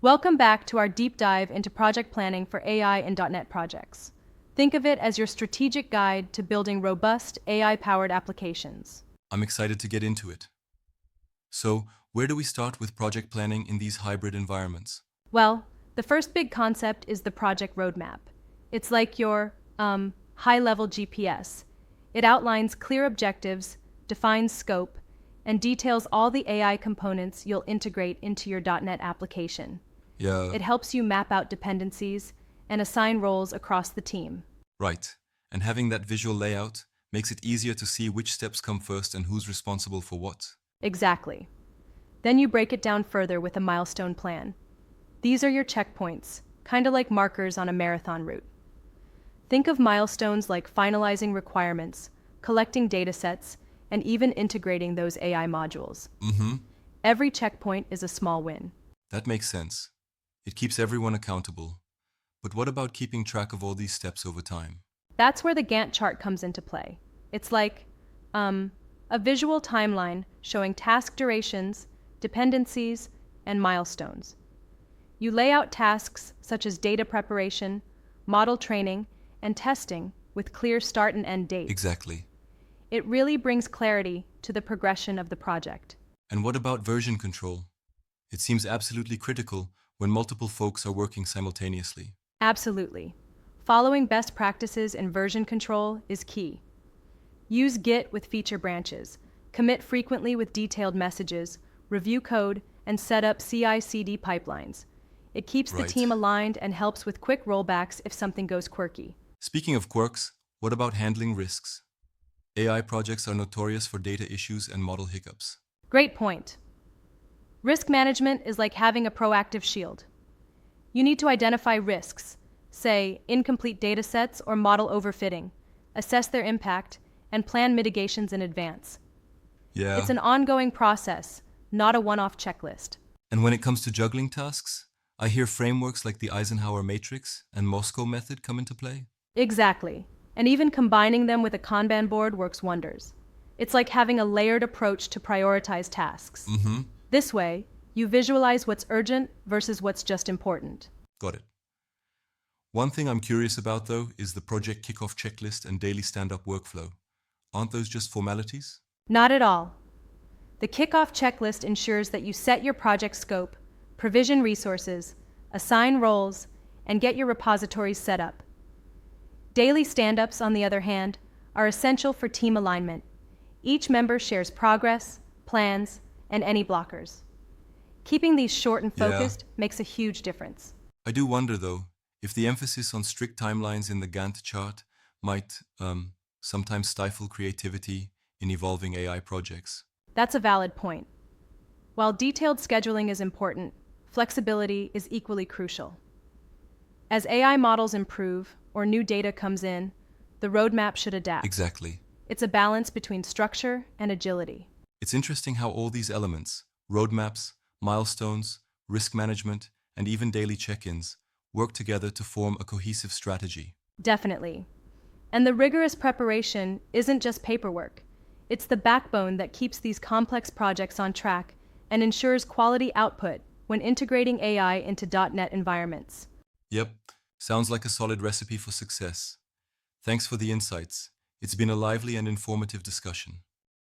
Welcome back to our deep dive into project planning for AI and .NET projects. Think of it as your strategic guide to building robust AI-powered applications. I'm excited to get into it. So, where do we start with project planning in these hybrid environments? Well, the first big concept is the project roadmap. It's like your high-level GPS. It outlines clear objectives, defines scope, and details all the AI components you'll integrate into your .NET application. Yeah, It helps you map out dependencies and assign roles across the team. right. And having that visual layout makes it easier to see which steps come first and who's responsible for what. Exactly. Then you break it down further with a milestone plan. These are your checkpoints, kind of like markers on a marathon route. Think of milestones like finalizing requirements, collecting datasets, and even integrating those AI modules. Mm-hmm. Every checkpoint is a small win. That makes sense. It keeps everyone accountable. But what about keeping track of all these steps over time? That's where the Gantt chart comes into play. It's like a visual timeline showing task durations, dependencies, and milestones. You lay out tasks such as data preparation, model training, and testing with clear start and end dates. Exactly. It really brings clarity to the progression of the project. And what about version control? It seems absolutely critical when multiple folks are working simultaneously. Absolutely. Following best practices in version control is key. Use Git with feature branches, commit frequently with detailed messages, review code, and set up CI/CD pipelines. It keeps the Right. team aligned and helps with quick rollbacks if something goes quirky. Speaking of quirks, what about handling risks? AI projects are notorious for data issues and model hiccups. Great point. Risk management is like having a proactive shield. You need to identify risks, say incomplete datasets or model overfitting, assess their impact, and plan mitigations in advance. Yeah. It's an ongoing process, not a one-off checklist. And when it comes to juggling tasks, I hear frameworks like the Eisenhower Matrix and Moscow method come into play. Exactly. And even combining them with a Kanban board works wonders. It's like having a layered approach to prioritize tasks. Mm-hmm. This way, you visualize what's urgent versus what's just important. Got it. One thing I'm curious about, though, is the project kickoff checklist and daily stand-up workflow. Aren't those just formalities? Not at all. The kickoff checklist ensures that you set your project scope, provision resources, assign roles, and get your repositories set up. Daily stand-ups, on the other hand, are essential for team alignment. Each member shares progress, plans, and any blockers. Keeping these short and Yeah. focused makes a huge difference. I do wonder, though, if the emphasis on strict timelines in the Gantt chart might sometimes stifle creativity in evolving AI projects. That's a valid point. While detailed scheduling is important, flexibility is equally crucial. As AI models improve or new data comes in, the roadmap should adapt. Exactly. It's a balance between structure and agility. It's interesting how all these elements, roadmaps, milestones, risk management, and even daily check-ins, work together to form a cohesive strategy. Definitely. And the rigorous preparation isn't just paperwork. It's the backbone that keeps these complex projects on track and ensures quality output when integrating AI into .NET environments. Yep, sounds like a solid recipe for success. Thanks for the insights. It's been a lively and informative discussion.